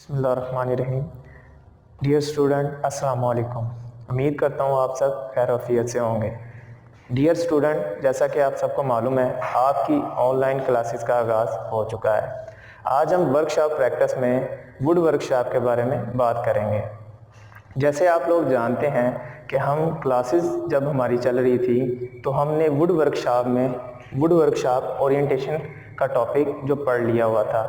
बिस्मिल्लाहिर्रहमानिर्रहीम। Dear student, अस्सलाम वालेकुम। उम्मीद करता हूँ आप सब खैर आफियत से होंगे। डियर स्टूडेंट, जैसा कि आप सबको मालूम है, आपकी ऑनलाइन क्लासेस का आगाज़ हो चुका है। आज हम वर्कशॉप प्रैक्टिस में वुड वर्कशॉप के बारे में बात करेंगे। जैसे आप लोग जानते हैं कि हम क्लासेस जब हमारी चल रही थी तो हमने वुड वर्कशॉप ओरिएंटेशन का टॉपिक जो पढ़ लिया हुआ था।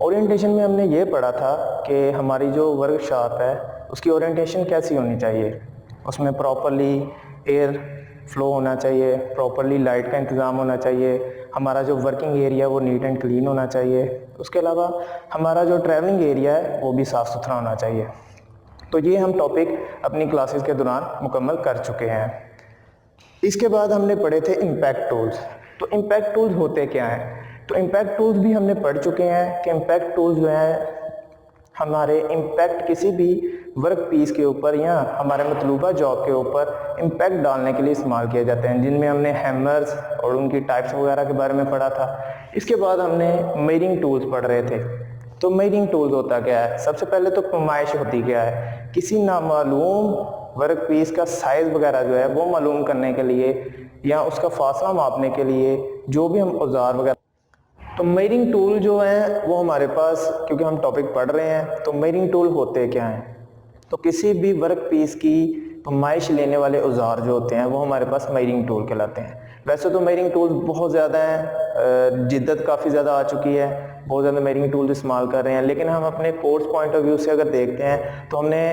ओरिएंटेशन में हमने ये पढ़ा था कि हमारी जो वर्कशॉप है उसकी ओरिएंटेशन कैसी होनी चाहिए। उसमें प्रॉपरली एयर फ्लो होना चाहिए, प्रॉपरली लाइट का इंतज़ाम होना चाहिए, हमारा जो वर्किंग एरिया वो नीट एंड क्लीन होना चाहिए। उसके अलावा हमारा जो ट्रैवलिंग एरिया है वो भी साफ़ सुथरा होना चाहिए। तो ये हम टॉपिक अपनी क्लासेस के दौरान मुकम्मल कर चुके हैं। इसके बाद हमने पढ़े थे इम्पैक्ट टूल्स। तो इम्पैक्ट टूल्स होते क्या हैं? तो इम्पैक्ट टूल्स भी हमने पढ़ चुके हैं कि इम्पैक्ट टूल्स जो हैं हमारे इम्पैक्ट किसी भी वर्क पीस के ऊपर या हमारे मतलूबा जॉब के ऊपर इम्पैक्ट डालने के लिए इस्तेमाल किए जाते हैं, जिनमें हमने हैमर्स और उनकी टाइप्स वगैरह के बारे में पढ़ा था। इसके बाद हमने मेजरिंग टूल्स पढ़ रहे थे। तो मेजरिंग टूल्स होता क्या है? सबसे पहले तो पैमाइश होती क्या है? किसी नामालूम वर्क पीस का साइज़ वगैरह जो है वो मालूम करने के लिए या उसका फासला मापने के लिए जो भी हम औजार वगैरह। तो मेजरिंग टूल जो है वो हमारे पास, क्योंकि हम टॉपिक पढ़ रहे हैं, तो मेजरिंग टूल होते क्या हैं? तो किसी भी वर्क पीस की पैमाइश लेने वाले औजार जो होते हैं वो हमारे पास मेजरिंग टूल कहलाते हैं। वैसे तो मेजरिंग टूल बहुत ज़्यादा हैं, जिद्दत काफ़ी ज़्यादा आ चुकी है, बहुत ज़्यादा मेजरिंग टूल इस्तेमाल कर रहे हैं, लेकिन हम अपने कोर्स पॉइंट ऑफ व्यू से अगर देखते हैं तो हमने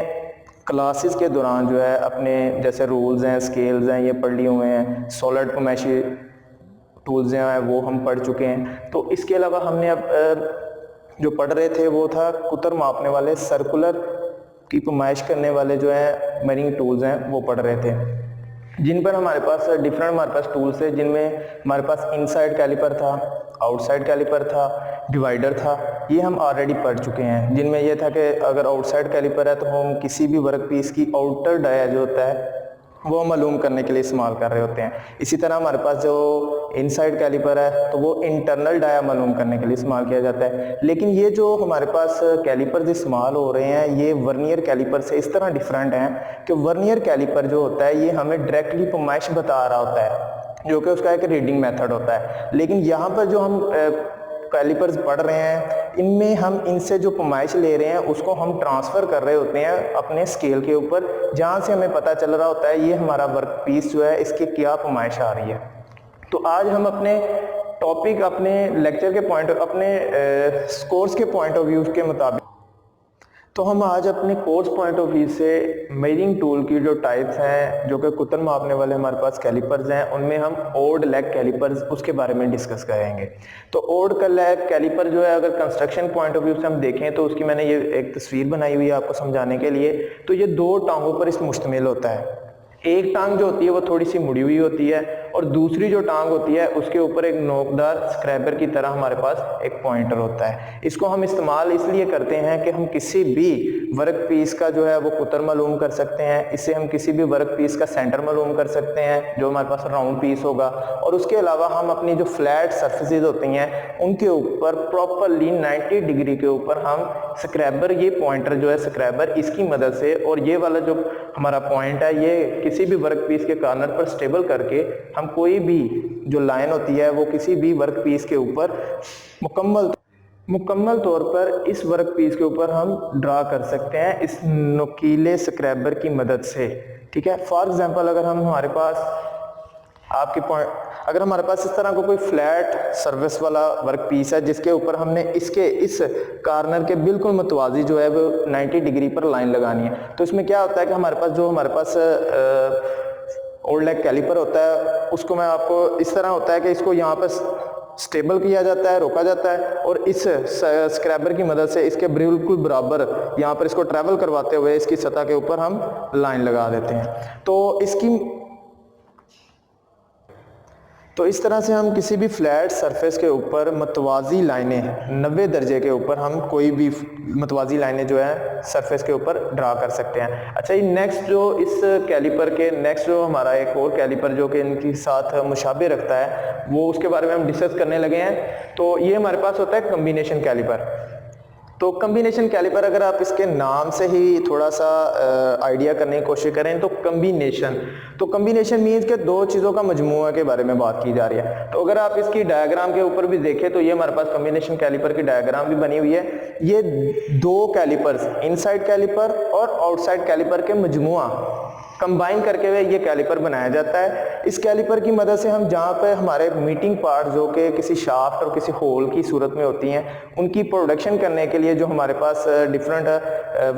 क्लासेस के दौरान जो है अपने जैसे रूल्स हैं, स्केल्स हैं, ये पढ़ लिए हुए हैं। सॉलिड पैमाइशी टूल्स हैं वो हम पढ़ चुके हैं। तो इसके अलावा हमने अब जो पढ़ रहे थे वो था कुतर मापने वाले, सर्कुलर की पैमाइश करने वाले जो है मेजरिंग टूल्स हैं वो पढ़ रहे थे, जिन पर हमारे पास हमारे पास टूल्स थे, जिनमें हमारे पास इनसाइड कैलिपर था, आउटसाइड कैलिपर था, डिवाइडर था। ये हम ऑलरेडी पढ़ चुके हैं, जिनमें यह था कि अगर आउटसाइड कैलिपर है तो हम किसी भी वर्क पीस की आउटर डाया जो होता है वो मालूम करने के लिए इस्तेमाल कर रहे होते हैं। इसी तरह हमारे पास जो इनसाइड कैलिपर है तो वो इंटरनल डाया मालूम करने के लिए इस्तेमाल किया जाता है। लेकिन ये जो हमारे पास कैलिपर्स इस्तेमाल हो रहे हैं ये वर्नियर कैलिपर से इस तरह डिफरेंट हैं कि वर्नियर कैलिपर जो होता है ये हमें डायरेक्टली पैमाइश बता रहा होता है, जो कि उसका एक रीडिंग मेथड होता है। लेकिन यहाँ पर जो हम कैलिपर्स पढ़ रहे हैं इनमें हम इनसे जो पैमाइश ले रहे हैं उसको हम ट्रांसफ़र कर रहे होते हैं अपने स्केल के ऊपर, जहाँ से हमें पता चल रहा होता है ये हमारा वर्क पीस जो है इसकी क्या पैमाइश आ रही है। तो आज हम अपने टॉपिक, अपने लेक्चर के पॉइंट, अपने कोर्स के पॉइंट ऑफ व्यू के मुताबिक, तो हम आज अपने कोर्स पॉइंट ऑफ व्यू से मेजरिंग टूल की जो टाइप्स हैं, जो कि कुतर मापने वाले हमारे पास कैलिपर्स हैं, उनमें हम ओड लेग कैलिपर्स उसके बारे में डिस्कस करेंगे। तो ओड का लेग कैलिपर जो है अगर कंस्ट्रक्शन पॉइंट ऑफ व्यू से हम देखें तो उसकी मैंने ये एक तस्वीर बनाई हुई है आपको समझाने के लिए। तो ये दो टांगों पर इस मुश्तमिल होता है। एक टांग जो होती है वो थोड़ी सी मुड़ी हुई होती है और दूसरी जो टांग होती है उसके ऊपर एक नोकदार स्क्रैबर की तरह हमारे पास एक पॉइंटर होता है। इसको हम इस्तेमाल इसलिए करते हैं कि हम किसी भी वर्क पीस का जो है वो कुतर मालूम कर सकते हैं। इससे हम किसी भी वर्क पीस का सेंटर मालूम कर सकते हैं जो हमारे पास राउंड पीस होगा, और उसके अलावा हम अपनी जो फ्लैट सर्फेसिस होती हैं उनके ऊपर प्रॉपरली 90 डिग्री के ऊपर हम स्क्रैबर, ये पॉइंटर जो है स्क्रैबर, इसकी मदद से, और ये वाला जो हमारा पॉइंट है ये किसी भी वर्क पीस के कॉर्नर पर स्टेबल करके हम कोई भी जो लाइन होती है वो किसी भी वर्क पीस के ऊपर मुकम्मल तौर पर इस वर्क पीस के ऊपर हम ड्रा कर सकते हैं इस नुकीले स्क्रैबर की मदद से। ठीक है। फॉर एग्जांपल अगर हमारे पास इस तरह का कोई फ्लैट सर्विस वाला वर्क पीस है जिसके ऊपर हमने इसके इस कॉर्नर के बिल्कुल मुतवाज़ी जो है वो 90 डिग्री पर लाइन लगानी है, तो इसमें क्या होता है कि हमारे पास ओल्ड लेग कैलिपर होता है, उसको मैं आपको इस तरह होता है कि इसको यहाँ पर स्टेबल किया जाता है, रोका जाता है, और इस स्क्रैबर की मदद से इसके बिल्कुल बराबर यहाँ पर इसको ट्रैवल करवाते हुए इसकी सतह के ऊपर हम लाइन लगा देते हैं। तो इस तरह से हम किसी भी फ्लैट सरफेस के ऊपर मतवाज़ी लाइनें 90 दर्जे के ऊपर हम कोई भी मतवाज़ी लाइनें जो है सरफेस के ऊपर ड्रा कर सकते हैं। अच्छा, ये नेक्स्ट जो इस कैलिपर के नेक्स्ट जो हमारा एक और कैलिपर जो कि इनके साथ मुशाबे रखता है वो उसके बारे में हम डिस्कस करने लगे हैं। तो ये हमारे पास होता है कम्बिनेशन कैलिपर। तो कम्बिनेशन कैलिपर अगर आप इसके नाम से ही थोड़ा सा आइडिया करने की कोशिश करें तो कम्बिनेशन मीन्स के दो चीज़ों का मजमूआ के बारे में बात की जा रही है। तो अगर आप इसकी डायग्राम के ऊपर भी देखें तो ये हमारे पास कम्बिनेशन कैलिपर की डायग्राम भी बनी हुई है। ये दो कैलिपर्स, इनसाइड कैलिपर और आउटसाइड कैलिपर के मजमूआ कंबाइन करके हुए ये कैलिपर बनाया जाता है। इस कैलिपर की मदद से हम जहाँ पे हमारे मीटिंग पार्ट जो कि किसी शाफ्ट और किसी होल की सूरत में होती हैं, उनकी प्रोडक्शन करने के लिए जो हमारे पास डिफरेंट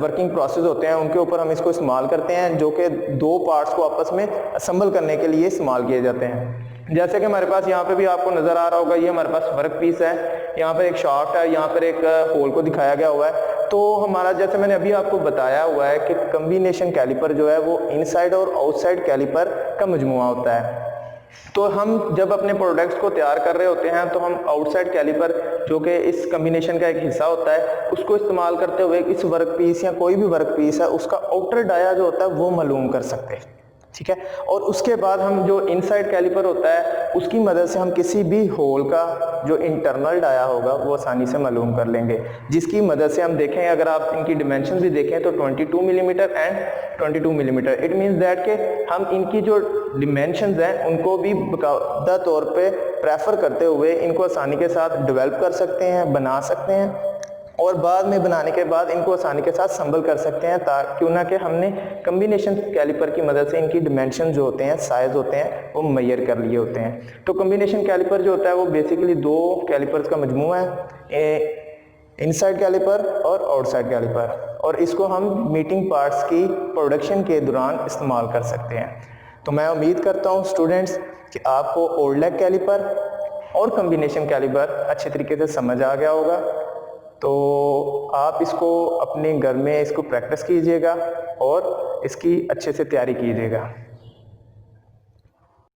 वर्किंग प्रोसेस होते हैं, उनके ऊपर हम इसको इस्तेमाल करते हैं, जो कि दो पार्ट्स को आपस में असेंबल करने के लिए इस्तेमाल किए जाते हैं। जैसे कि हमारे पास यहाँ पे भी आपको नजर आ रहा होगा, ये हमारे पास वर्क पीस है, यहाँ पर एक शाफ्ट है, यहाँ पर एक होल को दिखाया गया हुआ है। तो हमारा, जैसे मैंने अभी आपको बताया हुआ है कि कम्बिनेशन कैलिपर जो है वो इनसाइड और आउटसाइड कैलिपर का मजमुआ होता है। तो हम जब अपने प्रोडक्ट्स को तैयार कर रहे होते हैं तो हम आउटसाइड कैलिपर जो कि इस कम्बिनेशन का एक हिस्सा होता है, उसको इस्तेमाल करते हुए इस वर्क पीस या कोई भी वर्क पीस है उसका आउटर डाया जो होता है वो मालूम कर सकते हैं, ठीक है। और उसके बाद हम जो इनसाइड कैलिपर होता है उसकी मदद से हम किसी भी होल का जो इंटरनल डाया होगा वो आसानी से मालूम कर लेंगे, जिसकी मदद से हम देखें, अगर आप इनकी डिमेंशन भी देखें तो 22 millimetre and 22 millimetre. It means that कि हम इनकी जो डिमेंशंस हैं उनको भी बाकायदा तौर पे प्रेफर करते हुए इनको आसानी के साथ डेवलप कर सकते हैं, बना सकते हैं, और बाद में बनाने के बाद इनको आसानी के साथ संभल कर सकते हैं, ताकि ना कि हमने कम्बिनेशन कैलिपर की मदद से इनकी डिमेंशन जो होते हैं, साइज होते हैं, वो मेजर कर लिए होते हैं। तो कम्बिनेशन कैलिपर जो होता है वो बेसिकली दो कैलिपर्स का मजमूआ है, इनसाइड कैलिपर और आउटसाइड कैलिपर, और इसको हम मीटिंग पार्ट्स की प्रोडक्शन के दौरान इस्तेमाल कर सकते हैं। तो मैं उम्मीद करता हूँ स्टूडेंट्स कि आपको ओल्ड लेग कैलिपर और कम्बिनेशन कैलिपर अच्छे तरीके से समझ आ गया होगा। तो आप इसको अपने घर में इसको प्रैक्टिस कीजिएगा और इसकी अच्छे से तैयारी कीजिएगा।